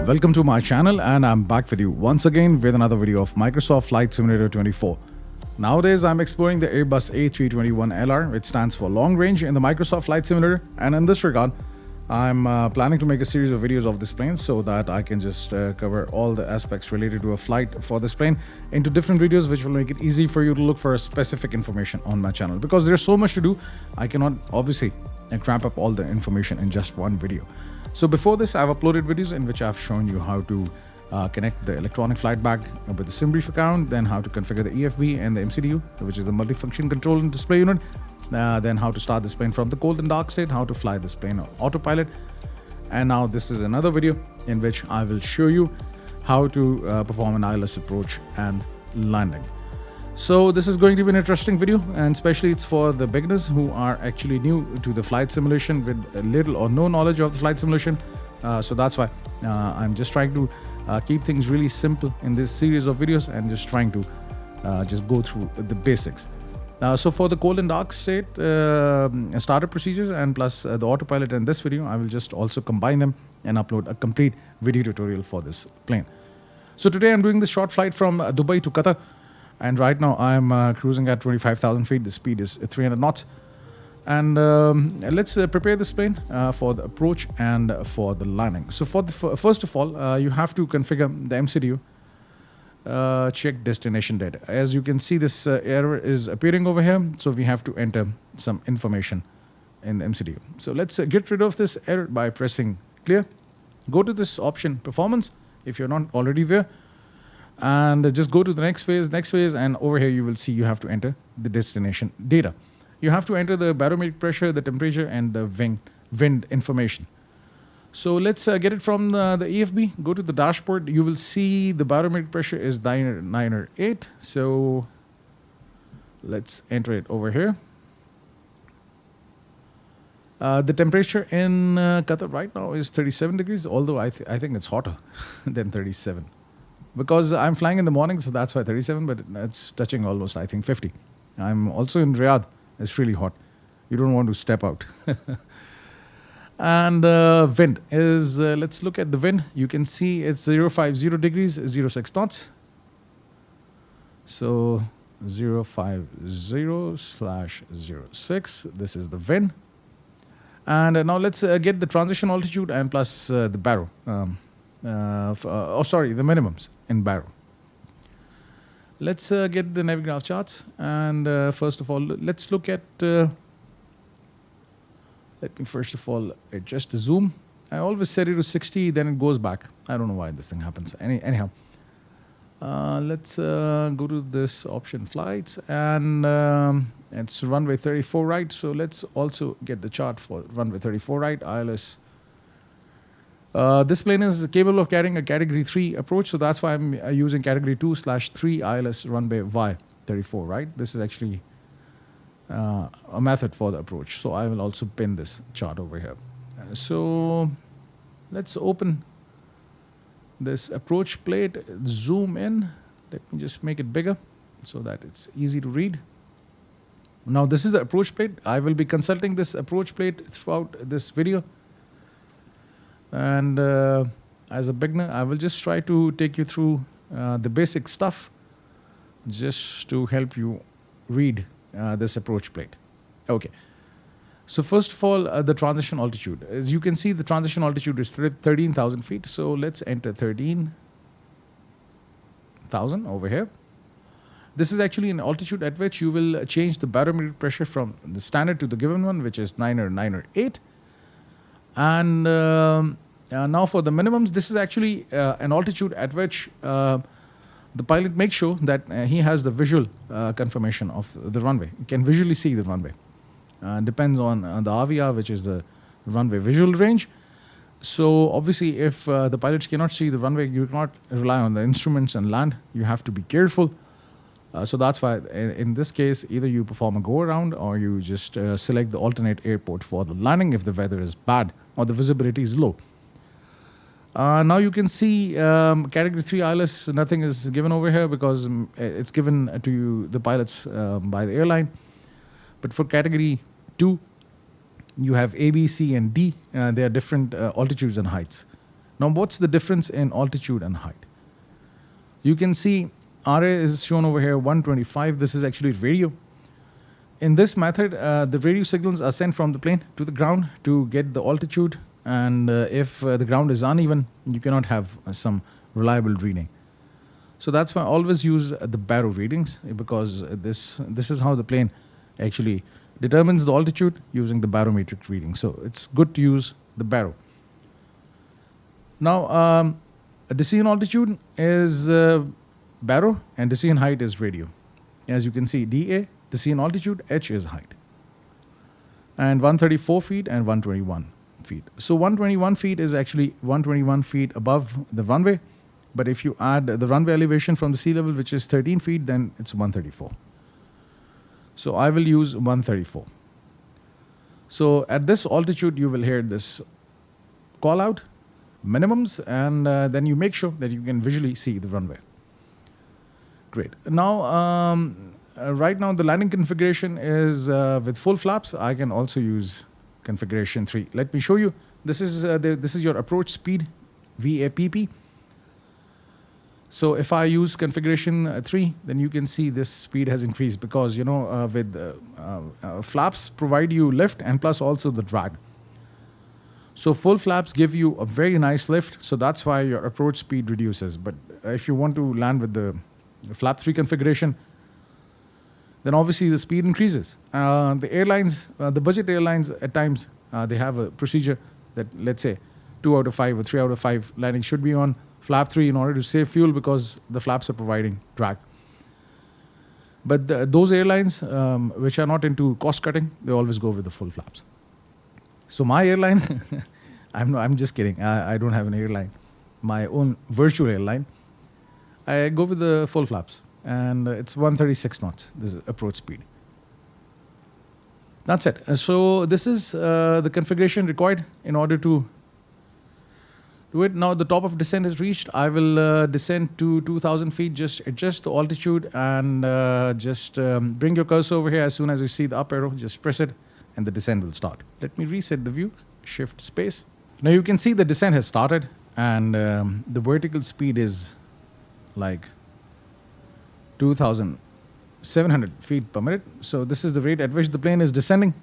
welcome to my channel, and I'm back with you once again with another video of Microsoft Flight Simulator 24. Nowadays I'm exploring the Airbus A321LR, which stands for long range in the Microsoft Flight Simulator, and in this regard I'm planning to make a series of videos of this plane so that I can just cover all the aspects related to a flight for this plane into different videos, which will make it easy for you to look for specific information on my channel. Because there's so much to do, I cannot obviously cramp up all the information in just one video. So before this, I've uploaded videos in which I've shown you how to connect the electronic flight bag with the SimBrief account, then how to configure the EFB and the MCDU, which is the multifunction control and display unit, then how to start this plane from the cold and dark state, how to fly this plane on autopilot. And now this is another video in which I will show you how to perform an ILS approach and landing. So this is going to be an interesting video, and especially it's for the beginners who are actually new to the flight simulation with little or no knowledge of the flight simulation. So that's why I'm just trying to keep things really simple in this series of videos and just trying to just go through the basics. So for the cold and dark state startup procedures and plus the autopilot in this video, I will just also combine them and upload a complete video tutorial for this plane. So today I'm doing this short flight from Dubai to Qatar. And right now I'm cruising at 25,000 feet. The speed is 300 knots. And let's prepare this plane for the approach and for the landing. So for the first of all, you have to configure the MCDU. Check destination data. As you can see, this error is appearing over here. So we have to enter some information in the MCDU. So let's get rid of this error by pressing clear. Go to this option performance if you're not already there. And just go to the next phase, and over here you will see you have to enter the destination data. You have to enter the barometric pressure, the temperature, and the wind information. So let's get it from the EFB. Go to the dashboard. You will see the barometric pressure is 908. So let's enter it over here. The temperature in Qatar right now is 37 degrees, although I think it's hotter than 37. Because I'm flying in the morning, so that's why 37, but it's touching almost, I think, 50. I'm also in Riyadh. It's really hot. You don't want to step out. And wind is, let's look at the wind. You can see it's 050 degrees, 06 knots. So 050/06, this is the wind. And now let's get the transition altitude and plus the baro. The minimums in baro. Let's get the Navigraph charts, and first of all, let's look at. Let me first of all adjust the zoom. I always set it to 60, then it goes back. I don't know why this thing happens. Anyhow, let's go to this option flights, and it's runway 34 right. So let's also get the chart for runway 34 right, ILS. This plane is capable of carrying a category 3 approach, so that's why I'm using category 2/3 ILS runway Y34, right? This is actually a method for the approach. So I will also pin this chart over here. So let's open this approach plate, zoom in. Let me just make it bigger so that it's easy to read. Now this is the approach plate. I will be consulting this approach plate throughout this video. And as a beginner, I will just try to take you through the basic stuff just to help you read this approach plate. Okay. So first of all, the transition altitude. As you can see, the transition altitude is 13,000 feet. So let's enter 13,000 over here. This is actually an altitude at which you will change the barometric pressure from the standard to the given one, which is 908. And now for the minimums, this is actually an altitude at which the pilot makes sure that he has the visual confirmation of the runway. You can visually see the runway. Depends on the AVIA, which is the runway visual range. So obviously, if the pilots cannot see the runway, you cannot rely on the instruments and land. You have to be careful. So that's why in this case, either you perform a go around or you just select the alternate airport for the landing if the weather is bad or the visibility is low. Now you can see category 3 ILS, nothing is given over here because it's given to you, the pilots, by the airline. But for category 2, you have A, B, C, and D. They are different altitudes and heights. Now, what's the difference in altitude and height? You can see RA is shown over here 125. This is actually radio. In this method, the radio signals are sent from the plane to the ground to get the altitude. And if the ground is uneven, you cannot have some reliable reading. So that's why I always use the baro readings, because this is how the plane actually determines the altitude using the barometric reading. So it's good to use the baro. Now, a decision altitude is baro and decision height is radio. As you can see, DA, decision altitude, H is height. And 134 feet and 121 feet. So 121 feet is actually 121 feet above the runway. But if you add the runway elevation from the sea level, which is 13 feet, then it's 134. So I will use 134. So at this altitude, you will hear this call out, minimums, and then you make sure that you can visually see the runway. Great. Now, right now the landing configuration is with full flaps. I can also use configuration 3. Let me show you. This is your approach speed, VAPP. So if I use configuration 3, then you can see this speed has increased because, with flaps provide you lift and plus also the drag. So full flaps give you a very nice lift. So that's why your approach speed reduces. But if you want to land with the flap 3 configuration, then obviously the speed increases. The airlines, the budget airlines at times, they have a procedure that, let's say, 2 out of 5 or 3 out of 5 landings should be on flap 3 in order to save fuel because the flaps are providing drag. But those airlines which are not into cost cutting, they always go with the full flaps. So my airline, I'm just kidding. I don't have an airline. My own virtual airline, I go with the full flaps. And it's 136 knots, this approach speed. That's it. So this is the configuration required in order to do it. Now the top of descent is reached. I will descend to 2,000 feet, just adjust the altitude and just bring your cursor over here. As soon as you see the up arrow, just press it and the descent will start. Let me reset the view, shift space. Now you can see the descent has started and the vertical speed is like 2,700 feet per minute. So this is the rate at which the plane is descending.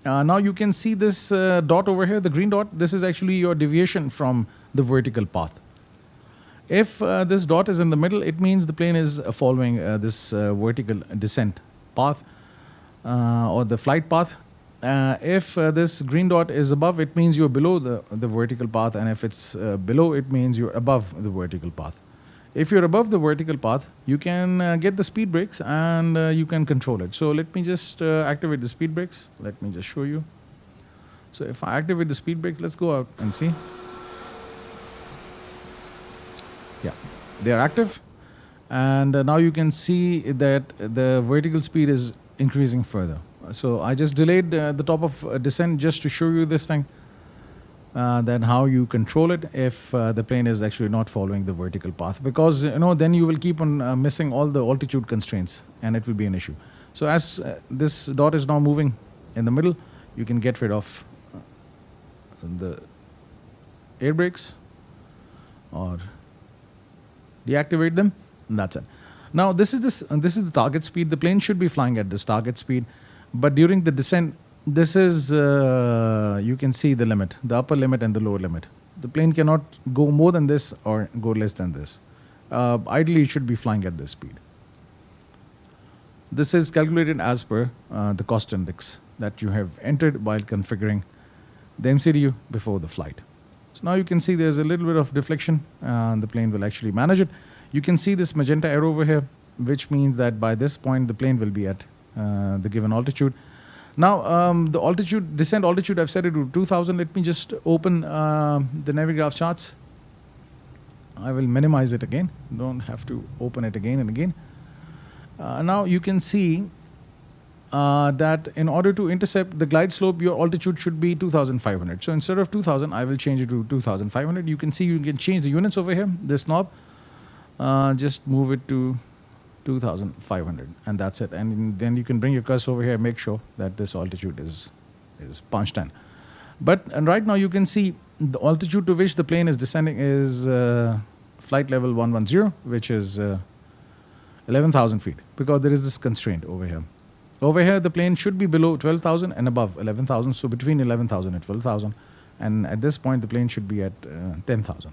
Now you can see this dot over here, the green dot. This is actually your deviation from the vertical path. If this dot is in the middle, it means the plane is following this vertical descent path or the flight path. If this green dot is above, it means you're below the vertical path. And if it's below, it means you're above the vertical path. If you're above the vertical path, you can get the speed brakes and you can control it. So let me just activate the speed brakes. Let me just show you. So if I activate the speed brakes, let's go out and see. Yeah, they are active. And now you can see that the vertical speed is increasing further. So I just delayed the top of descent just to show you this thing. Then how you control it if the plane is actually not following the vertical path, because then you will keep on missing all the altitude constraints and it will be an issue. So as this dot is now moving in the middle, you can get rid of the air brakes or deactivate them, and that's it. Now this is the target speed. The plane should be flying at this target speed, but during the descent, this is, you can see the limit, the upper limit and the lower limit. The plane cannot go more than this or go less than this. Ideally, it should be flying at this speed. This is calculated as per the cost index that you have entered while configuring the MCDU before the flight. So now you can see there's a little bit of deflection. The plane will actually manage it. You can see this magenta arrow over here, which means that by this point, the plane will be at the given altitude. Now, the altitude, descent altitude, I've set it to 2,000. Let me just open the Navigraph charts. I will minimize it again. Don't have to open it again and again. Now you can see that in order to intercept the glide slope, your altitude should be 2,500. So instead of 2,000, I will change it to 2,500. You can see you can change the units over here, this knob. Just move it to 2,500 and that's it. And then you can bring your cursor over here, make sure that this altitude is punched in. And right now you can see the altitude to which the plane is descending is flight level 110, which is 11,000 feet, because there is this constraint over here. Over here, the plane should be below 12,000 and above 11,000, so between 11,000 and 12,000. And at this point, the plane should be at 10,000.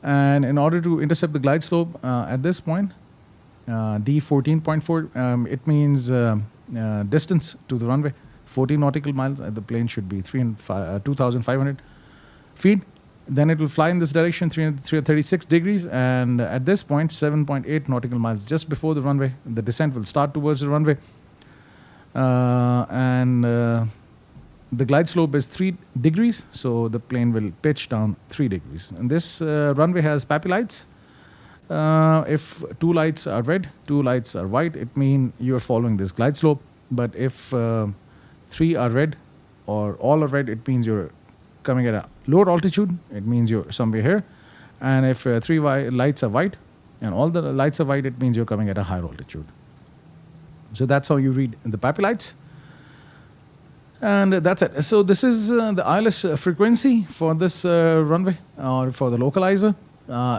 And in order to intercept the glide slope at this point, D14.4, it means distance to the runway, 14 nautical miles. The plane should be 2,500 feet. Then it will fly in this direction, 336 degrees. And at this point, 7.8 nautical miles just before the runway. The descent will start towards the runway. The glide slope is 3 degrees, so the plane will pitch down 3 degrees. And this runway has PAPI lights. If 2 lights are red, 2 lights are white, it means you're following this glide slope. But if 3 are red or all are red, it means you're coming at a lower altitude. It means you're somewhere here. And if 3 lights are white and all the lights are white, it means you're coming at a higher altitude. So that's how you read the PAPI lights. And that's it. So this is the ILS frequency for this runway or for the localizer.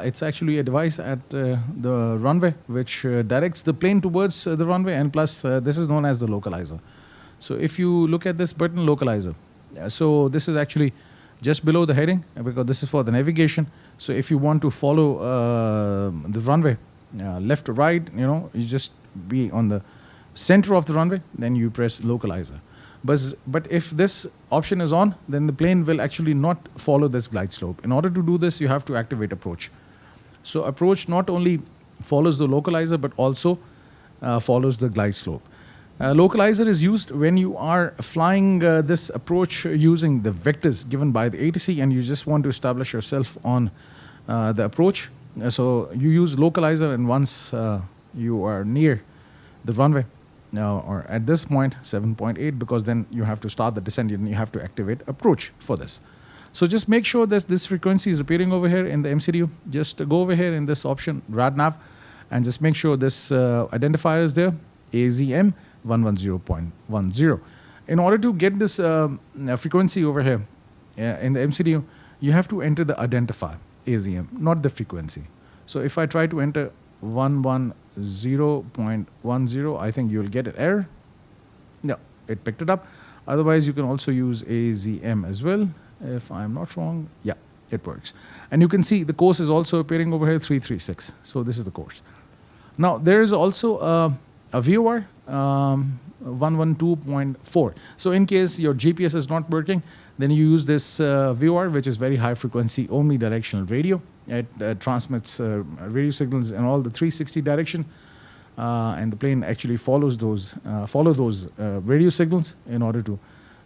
It's actually a device at the runway which directs the plane towards the runway, and plus this is known as the localizer. So if you look at this button, localizer, so this is actually just below the heading because this is for the navigation. So if you want to follow the runway left to right, you just be on the center of the runway, then you press localizer. But if this option is on, then the plane will actually not follow this glide slope. In order to do this, you have to activate approach. So approach not only follows the localizer, but also follows the glide slope. Localizer is used when you are flying this approach using the vectors given by the ATC, and you just want to establish yourself on the approach. So you use localizer, and once you are near the runway, or at this point 7.8, because then you have to start the descent and you have to activate approach for this. So just make sure that this frequency is appearing over here in the MCDU. Just go over here in this option RadNav and just make sure this identifier is there, AZM 110.10. In order to get this frequency over here in the MCDU, you have to enter the identifier AZM, not the frequency. So if I try to enter 110.10, I think you'll get an error. No, it picked it up. Otherwise, you can also use AZM as well, if I'm not wrong. Yeah, it works. And you can see the course is also appearing over here, 336. So this is the course. Now, there is also a VOR, 112.4. So in case your GPS is not working, then you use this VOR, which is very high frequency omnidirectional radio. It transmits radio signals in all the 360 direction, and the plane actually follows those radio signals in order to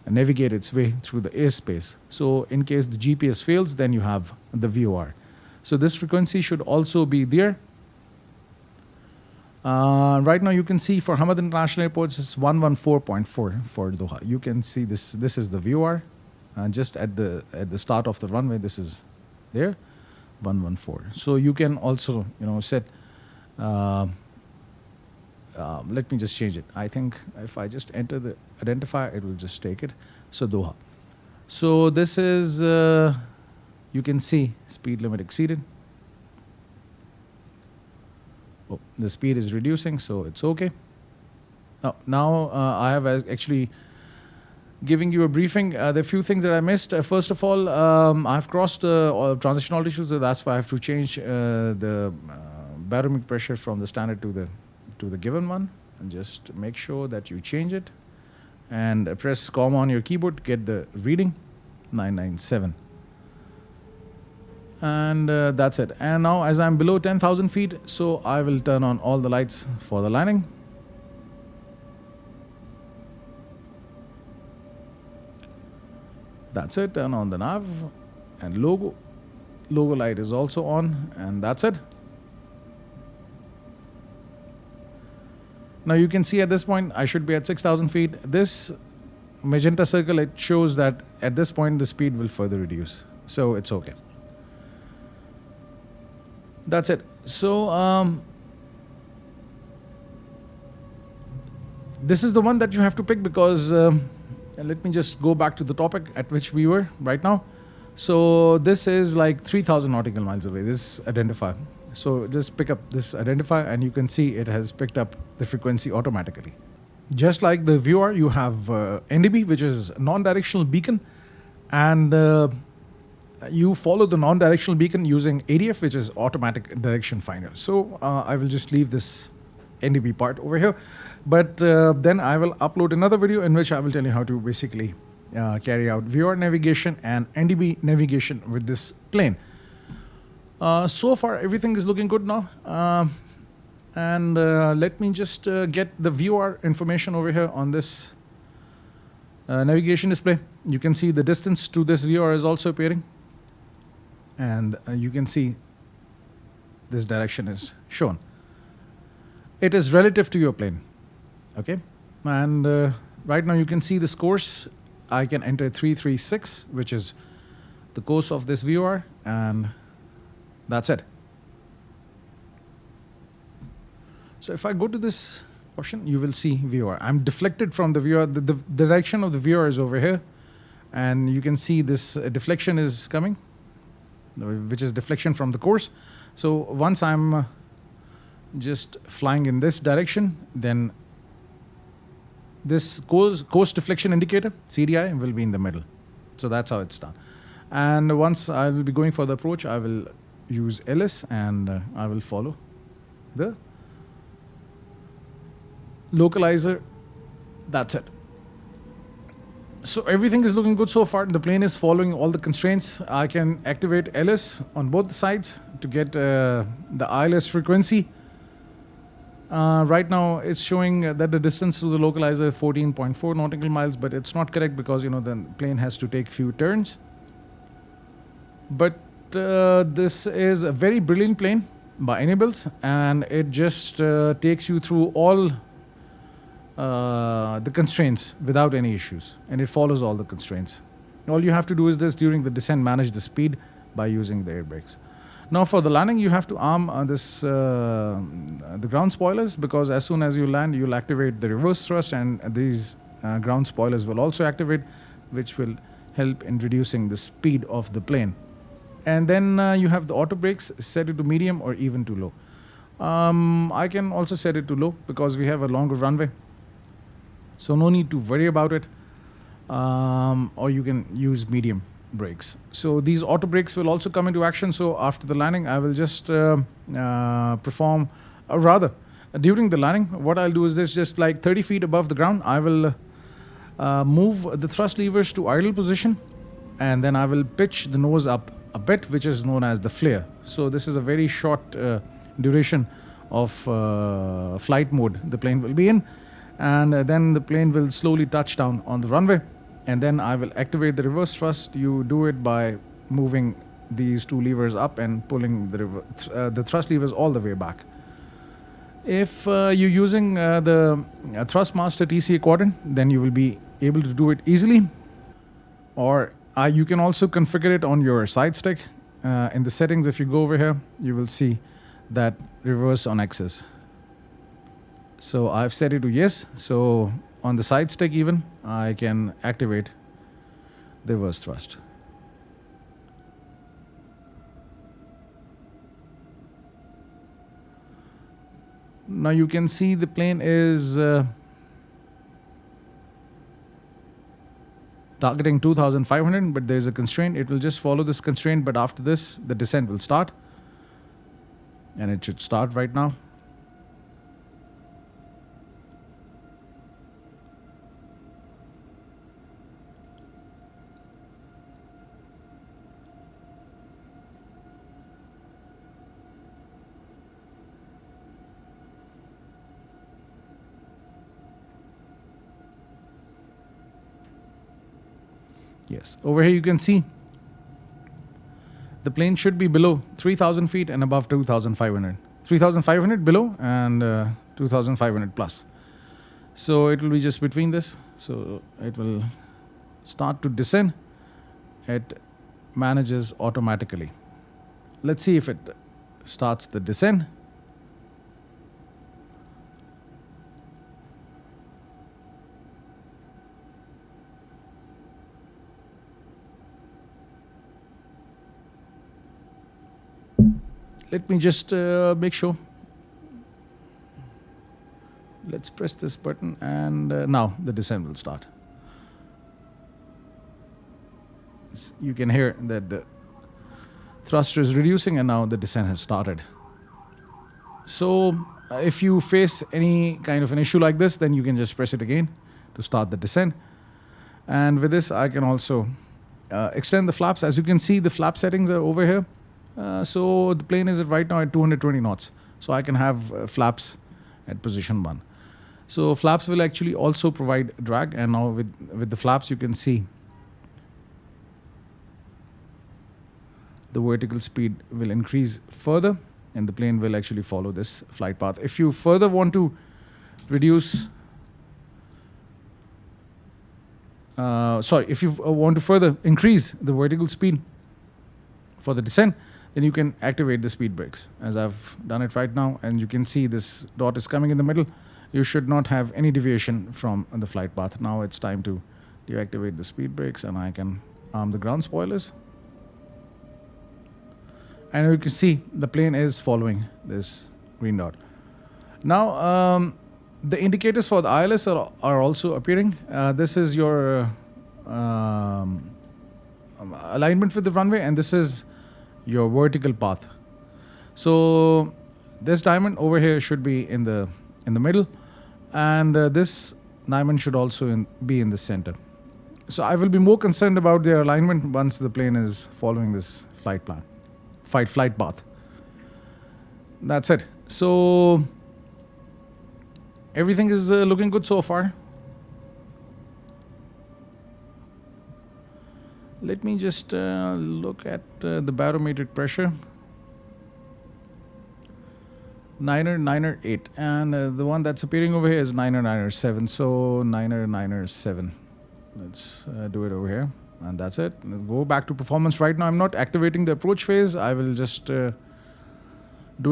navigate its way through the airspace. So in case the GPS fails, then you have the VOR. So this frequency should also be there. Right now you can see for Hamad International Airport, it's 114.4 for Doha. You can see this is the VOR. Just at the start of the runway, this is there, 114. So you can also set. Let me just change it. I think if I just enter the identifier, it will just take it. So Doha. So this is you can see speed limit exceeded. Oh, the speed is reducing, so it's okay. Now I have actually giving you a briefing. There are a few things that I missed. First of all, I've crossed all transition altitudes, so that's why I have to change the barometric pressure from the standard to the given one. And just make sure that you change it. And press comma on your keyboard to get the reading, 997. And that's it. And now as I'm below 10,000 feet, so I will turn on all the lights for the landing. That's it. Turn on the nav and logo. Logo light is also on, and that's it. Now you can see at this point, I should be at 6,000 feet. This magenta circle, it shows that at this point, the speed will further reduce. So it's okay. That's it. So this is the one that you have to pick because let me just go back to the topic at which we were right now. So this is like 3000 nautical miles away, this identifier. So just pick up this identifier and you can see it has picked up the frequency automatically. Just like the viewer, you have NDB, which is non-directional beacon, and you follow the non-directional beacon using ADF, which is automatic direction finder. So I will just leave this NDB part over here, but then I will upload another video in which I will tell you how to basically carry out viewer navigation and NDB navigation with this plane. So far everything is looking good now, and let me just get the viewer information over here on this navigation display. You can see the distance to this viewer is also appearing, and you can see this direction is shown. It is relative to your plane, okay? And right now you can see this course. I can enter 336, which is the course of this viewer, and that's it. So if I go to this option, you will see viewer. I'm deflected from the viewer. The direction of the viewer is over here, and you can see this deflection is coming, which is deflection from the course. So once I'm just flying in this direction, then this course deflection indicator, CDI, will be in the middle. So that's how it's done. And once I will be going for the approach, I will use LS and I will follow the localizer. That's it. So everything is looking good so far. The plane is following all the constraints. I can activate LS on both the sides to get the ILS frequency. Right now it's showing that the distance to the localizer is 14.4 nautical miles, but it's not correct because the plane has to take few turns. But this is a very brilliant plane by iniBuilds, and it just takes you through all the constraints without any issues, and it follows all the constraints. All you have to do is this: during the descent, manage the speed by using the air brakes. Now for the landing, you have to arm the ground spoilers, because as soon as you land, you'll activate the reverse thrust, and these ground spoilers will also activate, which will help in reducing the speed of the plane. And then you have the auto brakes, set it to medium or even to low. I can also set it to low because we have a longer runway, so no need to worry about it. Or you can use medium brakes. So these auto brakes will also come into action. So after the landing, I will just perform, or rather, during the landing, what I'll do is this: just like 30 feet above the ground, I will move the thrust levers to idle position, and then I will pitch the nose up a bit, which is known as the flare. So this is a very short duration of flight mode the plane will be in, and then the plane will slowly touch down on the runway, and then I will activate the reverse thrust. You do it by moving these two levers up and pulling the thrust levers all the way back. If you're using the Thrustmaster TCA quadrant, then you will be able to do it easily, or you can also configure it on your side stick. In the settings, if you go over here, you will see that reverse on axis. So I've set it to yes. So on the side stick even, I can activate the reverse thrust. Now you can see the plane is targeting 2,500, but there is a constraint. It will just follow this constraint, but after this, the descent will start. And it should start right now. Yes, over here you can see the plane should be below 3,000 feet and above 2,500. 3,500 below and 2,500 plus. So it will be just between this. So it will start to descend. It manages automatically. Let's see if it starts the descent. let me just make sure. Let's press this button, and now the descent will start. You can hear that the thruster is reducing, and now the descent has started. So if you face any kind of an issue like this, then you can just press it again to start the descent. And with this, I can also extend the flaps. As you can see, the flap settings are over here. So the plane is right now at 220 knots. So I can have flaps at position 1. So flaps will actually also provide drag, and now with the flaps you can see the vertical speed will increase further, and the plane will actually follow this flight path. If you further want to reduce, if you want to further increase the vertical speed for the descent, then you can activate the speed brakes, as I've done it right now, and you can see this dot is coming in the middle. You should not have any deviation from the flight path. Now it's time to deactivate the speed brakes, and I can arm the ground spoilers. And you can see the plane is following this green dot. Now, the indicators for the ILS are also appearing. This is your alignment with the runway, and this is your vertical path. So this diamond over here should be in the middle, and this diamond should also be in the center. So I will be more concerned about their alignment once the plane is following this flight path. That's it. So everything is looking good so far. Let me just look at the barometric pressure. 908, and the one that's appearing over here is 907. So 907. Let's do it over here, and that's it. Go back to performance. Right now I'm not activating the approach phase. I will just do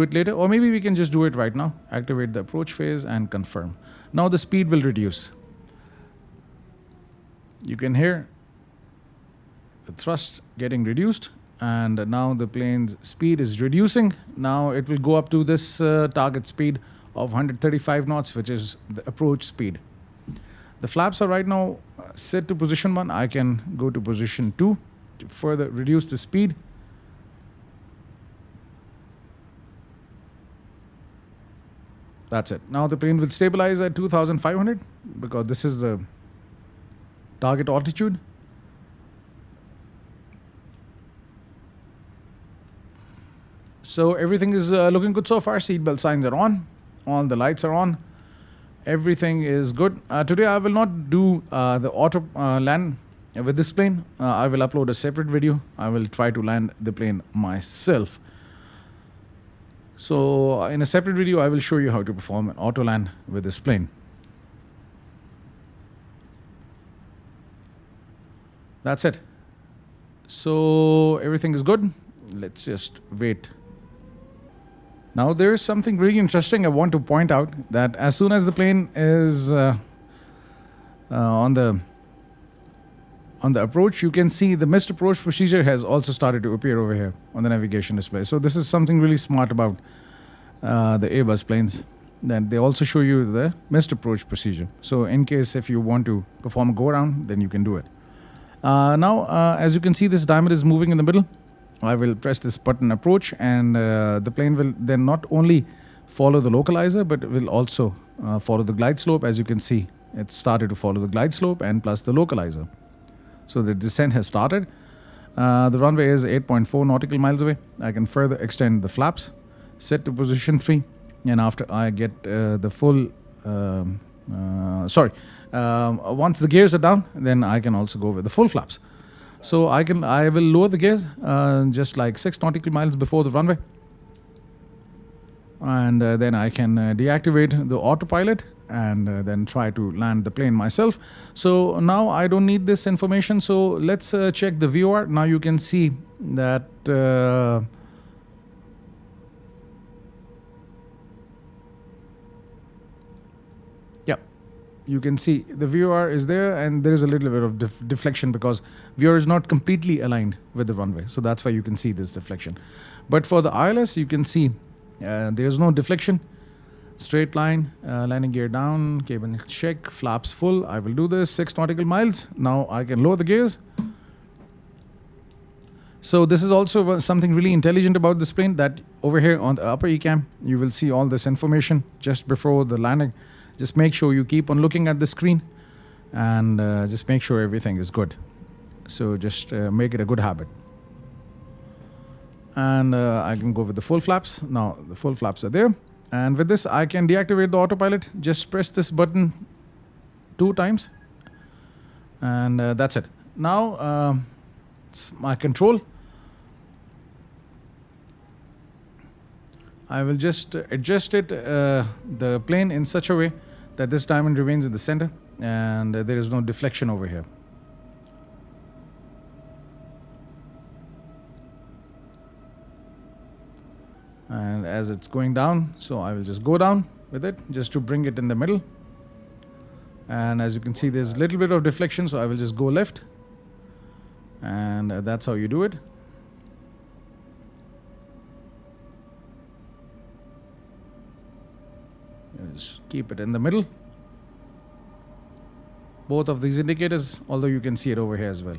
it later, or maybe we can just do it right now. Activate the approach phase and confirm. Now the speed will reduce. You can hear the thrust getting reduced, and now the plane's speed is reducing. Now it will go up to this target speed of 135 knots, which is the approach speed. The flaps are right now set to position 1. I can go to position 2 to further reduce the speed. That's it. Now the plane will stabilize at 2,500 because this is the target altitude. So everything is looking good so far. Seatbelt signs are on. All the lights are on. Everything is good. Today I will not do the auto land with this plane. I will upload a separate video. I will try to land the plane myself. So in a separate video, I will show you how to perform an auto land with this plane. That's it. So everything is good. Let's just wait. Now there is something really interesting I want to point out, that as soon as the plane is on the approach, you can see the missed approach procedure has also started to appear over here on the navigation display. So this is something really smart about the Airbus planes. Then they also show you the missed approach procedure. So in case if you want to perform a go around, then you can do it. Now, as you can see, this diamond is moving in the middle. I will press this button approach, and the plane will then not only follow the localizer, but it will also follow the glide slope. As you can see, it started to follow the glide slope and plus the localizer. So the descent has started. The runway is 8.4 nautical miles away. I can further extend the flaps, set to position 3, and after I get the full, once the gears are down, then I can also go with the full flaps. So I will lower the gears just like 6 nautical miles before the runway, and then I can deactivate the autopilot and then try to land the plane myself. So now I don't need this information. So let's check the VOR. Now you can see that you can see the VOR is there, and there is a little bit of deflection because VOR is not completely aligned with the runway. So that's why you can see this deflection. But for the ILS, you can see there is no deflection. Straight line, landing gear down, cabin check, flaps full. I will do this 6 nautical miles. Now I can lower the gears. So this is also something really intelligent about this plane, that over here on the upper ECAM, you will see all this information just before the landing. Just make sure you keep on looking at the screen and just make sure everything is good. So just make it a good habit. And I can go with the full flaps. Now the full flaps are there. And with this, I can deactivate the autopilot. Just press this button 2 times. And that's it. Now it's my control. I will just adjust it, the plane in such a way that this diamond remains in the center and there is no deflection over here. And as it's going down, so I will just go down with it just to bring it in the middle. And as you can see, there's a little bit of deflection, so I will just go left. And that's how you do it. Just keep it in the middle. Both of these indicators, although you can see it over here as well.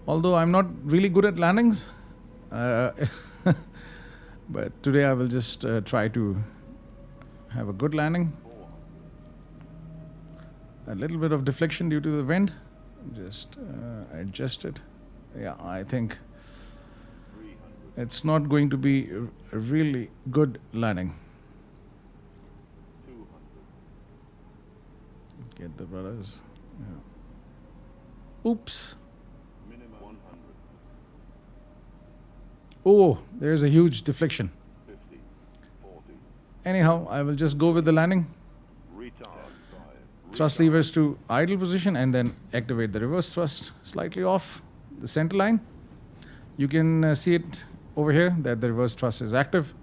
Although I'm not really good at landings, but today I will just try to have a good landing. A little bit of deflection due to the wind. Just adjust it. Yeah, I think it's not going to be a really good landing. Get the brothers. Yeah. Oops. Oh, there's a huge deflection. Anyhow, I will just go with the landing. Thrust levers to idle position and then activate the reverse thrust slightly off the center line. You can see it over here that the reverse thrust is active.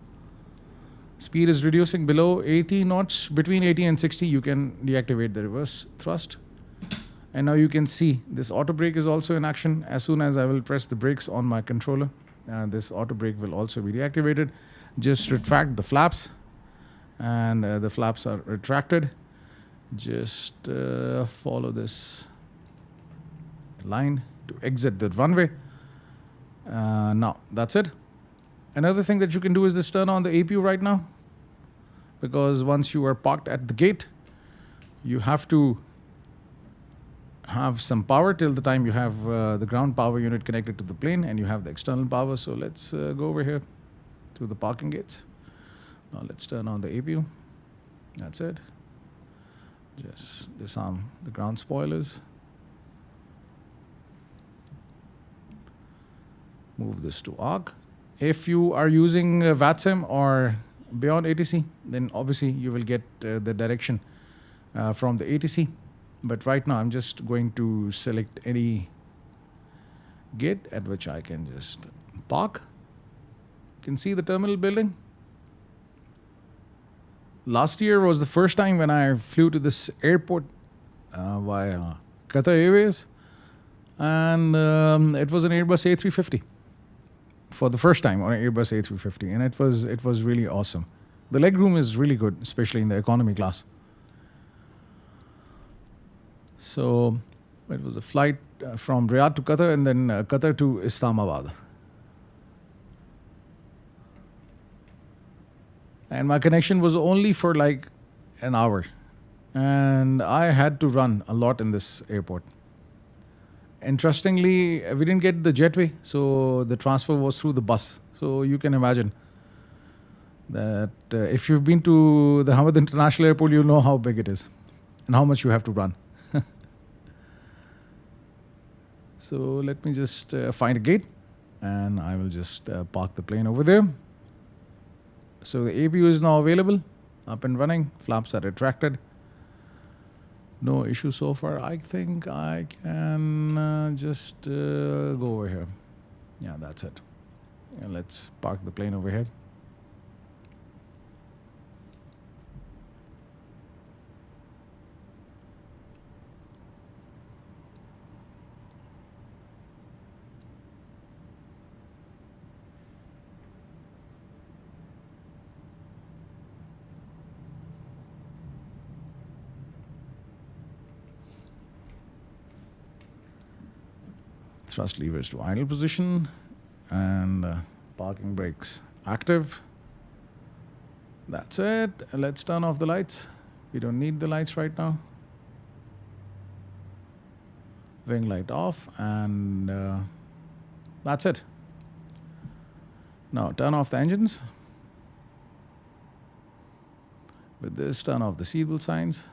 Speed is reducing below 80 knots. Between 80 and 60, you can deactivate the reverse thrust. And now you can see this auto brake is also in action. As soon as I will press the brakes on my controller, this auto brake will also be deactivated. Just retract the flaps, and the flaps are retracted. Just follow this line to exit the runway. Now that's it. Another thing that you can do is just turn on the APU right now, because once you are parked at the gate, you have to have some power till the time you have the ground power unit connected to the plane and you have the external power. So let's go over here to the parking gates. Now let's turn on the APU. That's it. Just disarm the ground spoilers. Move this to ARC. If you are using VATSIM or beyond ATC, then obviously you will get the direction from the ATC. But right now I'm just going to select any gate at which I can just park. You can see the terminal building. Last year was the first time when I flew to this airport via Qatar Airways, and it was an Airbus A350 for the first time on an Airbus A350, and it was really awesome. The legroom is really good, especially in the economy class. So it was a flight from Riyadh to Qatar and then Qatar to Islamabad. And my connection was only for like an hour. And I had to run a lot in this airport. Interestingly, we didn't get the jetway, so the transfer was through the bus. So you can imagine that if you've been to the Hamad International Airport, you'll know how big it is and how much you have to run. So let me just find a gate, and I will just park the plane over there. So the APU is now available, up and running. Flaps are retracted. No issue so far. I think I can just go over here. Yeah, that's it. Yeah, let's park the plane over here. Thrust levers to idle position, and parking brakes active. That's it. Let's turn off the lights. We don't need the lights right now. Wing light off, and that's it. Now turn off the engines. With this, turn off the seatbelt signs.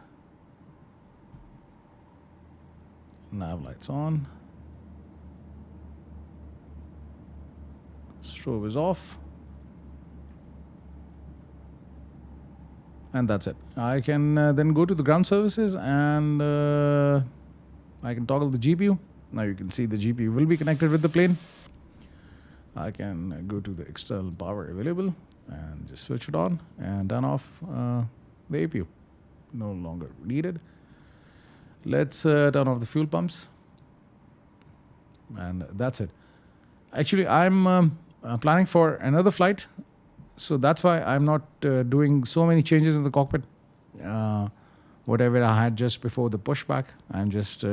Nav lights on. Strobe is off. And that's it. I can then go to the ground services, and I can toggle the GPU. Now you can see the GPU will be connected with the plane. I can go to the external power available and just switch it on and turn off the APU. No longer needed. Let's turn off the fuel pumps. And that's it. Actually, I'm planning for another flight, so that's why I'm not doing so many changes in the cockpit. Whatever I had just before the pushback, I'm just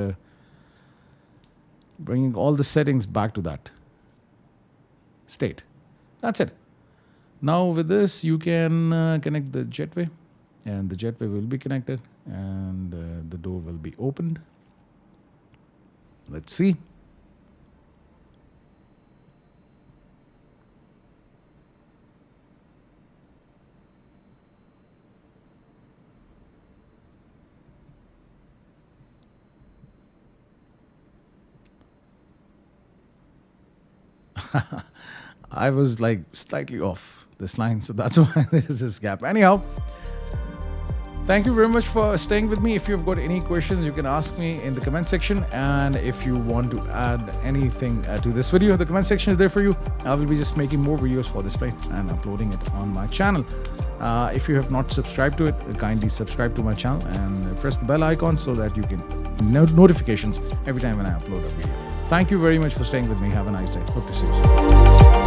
bringing all the settings back to that state. That's it. Now with this, you can connect the jetway, and the jetway will be connected, and the door will be opened. Let's see. I was like slightly off this line, so that's why there is this gap. Anyhow, thank you very much for staying with me. If you've got any questions, you can ask me in the comment section. And if you want to add anything to this video, the comment section is there for you. I will be just making more videos for this plane and uploading it on my channel. If you have not subscribed to it, kindly subscribe to my channel and press the bell icon so that you can notifications every time when I upload a video. Thank you very much for staying with me. Have a nice day. Hope to see you soon.